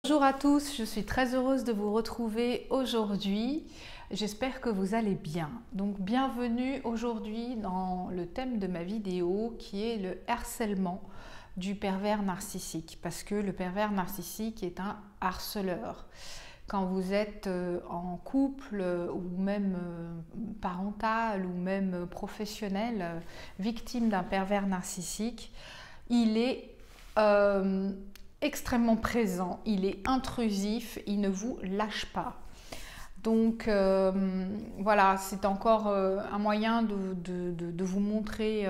Bonjour à tous, je suis très heureuse de vous retrouver aujourd'hui. J'espère que vous allez bien. Donc bienvenue aujourd'hui dans le thème de ma vidéo qui est le harcèlement du pervers narcissique. Parce que le pervers narcissique est un harceleur. Quand vous êtes en couple ou même parental ou même professionnel, victime d'un pervers narcissique, il est extrêmement présent, il est intrusif, il ne vous lâche pas. Donc voilà, c'est encore un moyen de vous montrer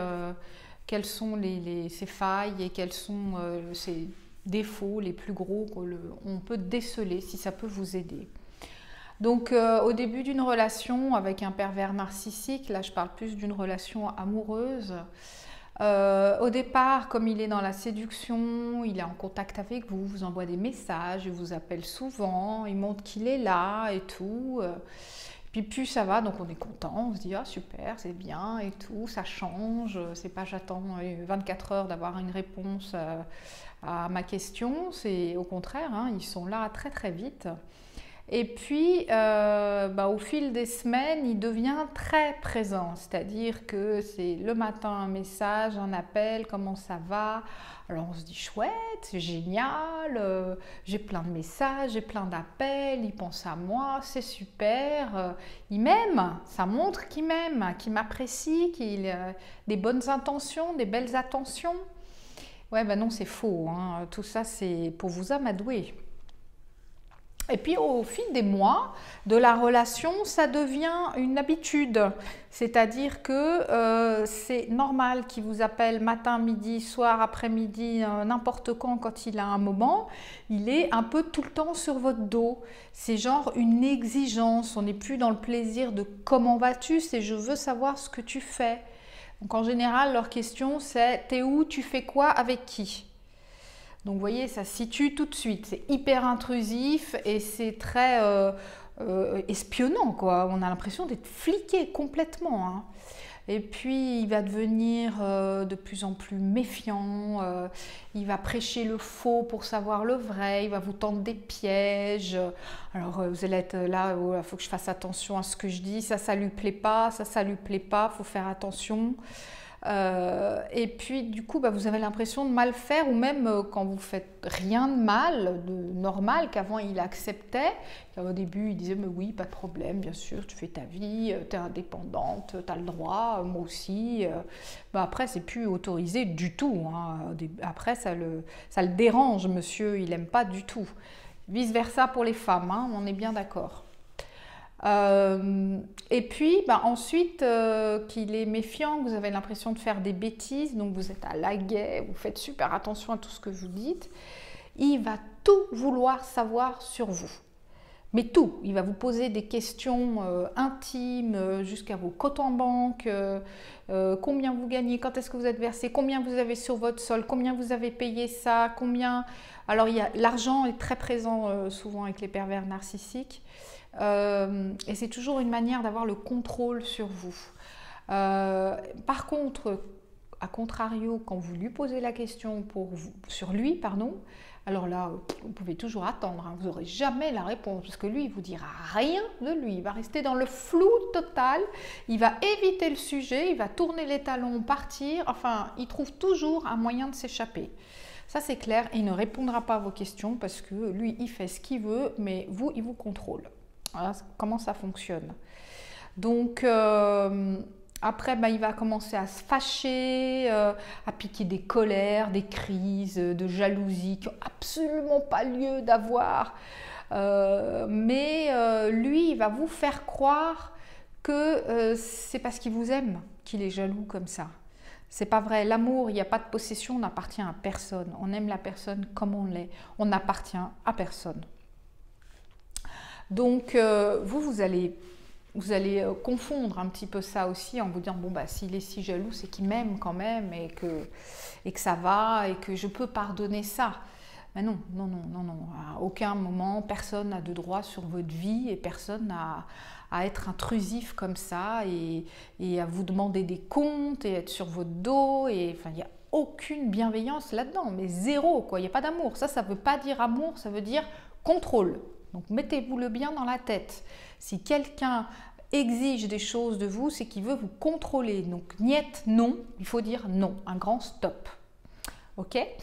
quelles sont ses failles et quels sont ses défauts les plus gros qu'on peut déceler si ça peut vous aider. Donc au début d'une relation avec un pervers narcissique, là je parle plus d'une relation amoureuse, au départ, comme il est dans la séduction, il est en contact avec vous, vous envoie des messages, il vous appelle souvent, il montre qu'il est là et tout. Puis plus ça va, donc on est content, on se dit ah super, c'est bien et tout, ça change. C'est pas j'attends 24 heures d'avoir une réponse à ma question, c'est au contraire, hein, ils sont là très très vite. Et puis, au fil des semaines, il devient très présent. C'est-à-dire que c'est le matin un message, un appel, comment ça va? Alors on se dit chouette, c'est génial, j'ai plein de messages, j'ai plein d'appels, il pense à moi, c'est super. Il m'aime, ça montre qu'il m'aime, qu'il m'apprécie, qu'il a des bonnes intentions, des belles attentions. Ouais, ben non, c'est faux, hein. Tout ça, c'est pour vous amadouer. Et puis au fil des mois de la relation, ça devient une habitude. C'est-à-dire que c'est normal qu'il vous appelle matin, midi, soir, après-midi, n'importe quand il a un moment. Il est un peu tout le temps sur votre dos. C'est genre une exigence. On n'est plus dans le plaisir de comment vas-tu, c'est je veux savoir ce que tu fais. Donc en général, leur question c'est t'es où, tu fais quoi, avec qui? Donc vous voyez, ça se situe tout de suite, c'est hyper intrusif et c'est très espionnant, quoi. On a l'impression d'être fliqué complètement, hein. Et puis il va devenir de plus en plus méfiant, il va prêcher le faux pour savoir le vrai, il va vous tendre des pièges. Alors vous allez être là, il faut que je fasse attention à ce que je dis, ça lui plaît pas, ça lui plaît pas, il faut faire attention. Et puis du coup vous avez l'impression de mal faire, ou même quand vous faites rien de mal, de normal, qu'avant il acceptait. Au début il disait mais oui, pas de problème, bien sûr, tu fais ta vie, tu es indépendante, tu as le droit, moi aussi. Après c'est plus autorisé du tout, hein. Après ça le dérange, monsieur, il n'aime pas du tout. Vice versa pour les femmes, hein, on est bien d'accord. Et puis ensuite qu'il est méfiant, vous avez l'impression de faire des bêtises, donc vous êtes à l'aguet, vous faites super attention à tout ce que vous dites, il va tout vouloir savoir sur vous. Mais tout, il va vous poser des questions intimes jusqu'à vos comptes en banque, combien vous gagnez, quand est-ce que vous êtes versé, combien vous avez sur votre solde, combien vous avez payé ça, combien... Alors l'argent est très présent souvent avec les pervers narcissiques. Et c'est toujours une manière d'avoir le contrôle sur vous. Par contre, à contrario, quand vous lui posez la question sur lui, pardon, alors là, vous pouvez toujours attendre, hein, vous n'aurez jamais la réponse, parce que lui, il ne vous dira rien de lui, il va rester dans le flou total, il va éviter le sujet, il va tourner les talons, partir, enfin, il trouve toujours un moyen de s'échapper. Ça, c'est clair, et il ne répondra pas à vos questions, parce que lui, il fait ce qu'il veut, mais vous, il vous contrôle. Voilà comment ça fonctionne. Donc après, il va commencer à se fâcher, à piquer des colères, des crises de jalousie qui n'ont absolument pas lieu d'avoir. Mais lui, il va vous faire croire que c'est parce qu'il vous aime qu'il est jaloux comme ça. C'est pas vrai. L'amour, il n'y a pas de possession, on n'appartient à personne. On aime la personne comme on l'est. On n'appartient à personne. Donc, vous allez confondre un petit peu ça aussi en vous disant, bon, s'il est si jaloux, c'est qu'il m'aime quand même et que ça va et que je peux pardonner ça. Mais non, non, non, non, non. À aucun moment, personne n'a de droit sur votre vie et personne n'a à être intrusif comme ça et à vous demander des comptes et être sur votre dos. Et, enfin, il n'y a aucune bienveillance là-dedans, mais zéro, quoi. Il n'y a pas d'amour. Ça ne veut pas dire amour, ça veut dire contrôle. Donc mettez-vous-le bien dans la tête. Si quelqu'un exige des choses de vous, c'est qu'il veut vous contrôler. Donc niet, non, il faut dire non, un grand stop. Ok. Et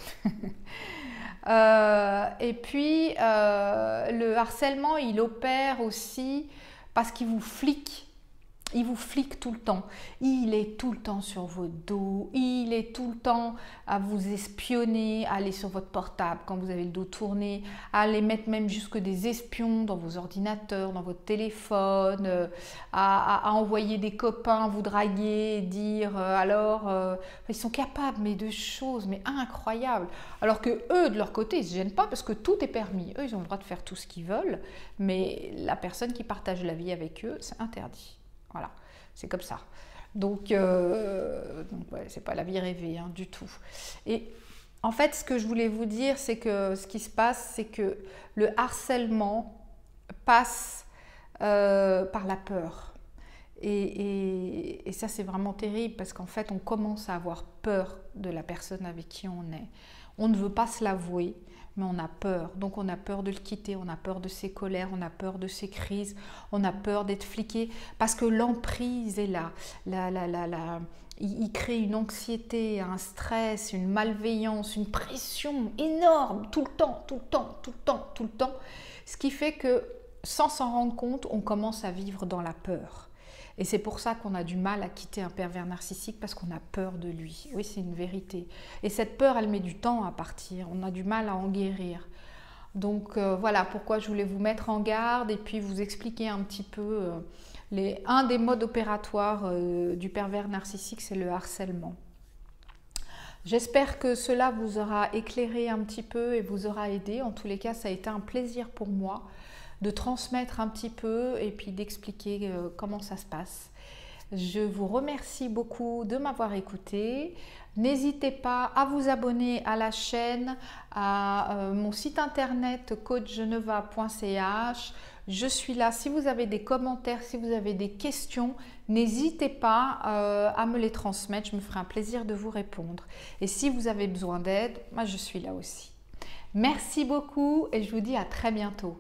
puis, le harcèlement, il opère aussi parce qu'il vous flique. Il vous flique tout le temps. Il est tout le temps sur votre dos. Il est tout le temps à vous espionner, à aller sur votre portable quand vous avez le dos tourné, à aller mettre même jusque des espions dans vos ordinateurs, dans votre téléphone, à envoyer des copains vous draguer, dire ils sont capables mais de choses mais incroyables. Alors que eux de leur côté ils se gênent pas parce que tout est permis. Eux ils ont le droit de faire tout ce qu'ils veulent, mais la personne qui partage la vie avec eux c'est interdit. Voilà, c'est comme ça. Donc ouais, c'est pas la vie rêvée hein, du tout. Et en fait, ce que je voulais vous dire, c'est que ce qui se passe, c'est que le harcèlement passe par la peur. Et ça, c'est vraiment terrible parce qu'en fait, on commence à avoir peur de la personne avec qui on est. On ne veut pas se l'avouer, mais on a peur. Donc on a peur de le quitter, on a peur de ses colères, on a peur de ses crises, on a peur d'être fliqué parce que l'emprise est là. Il crée une anxiété, un stress, une malveillance, une pression énorme tout le temps. Ce qui fait que sans s'en rendre compte, on commence à vivre dans la peur. Et c'est pour ça qu'on a du mal à quitter un pervers narcissique parce qu'on a peur de lui. Oui, c'est une vérité. Et cette peur, elle met du temps à partir. On a du mal à en guérir. Donc voilà pourquoi je voulais vous mettre en garde et puis vous expliquer un petit peu un des modes opératoires du pervers narcissique, c'est le harcèlement. J'espère que cela vous aura éclairé un petit peu et vous aura aidé. En tous les cas, ça a été un plaisir pour moi de transmettre un petit peu et puis d'expliquer comment ça se passe. Je vous remercie beaucoup de m'avoir écouté. N'hésitez pas à vous abonner à la chaîne, à mon site internet coachgeneva.ch. Je suis là. Si vous avez des commentaires, si vous avez des questions, n'hésitez pas à me les transmettre. Je me ferai un plaisir de vous répondre. Et si vous avez besoin d'aide, moi je suis là aussi. Merci beaucoup et je vous dis à très bientôt.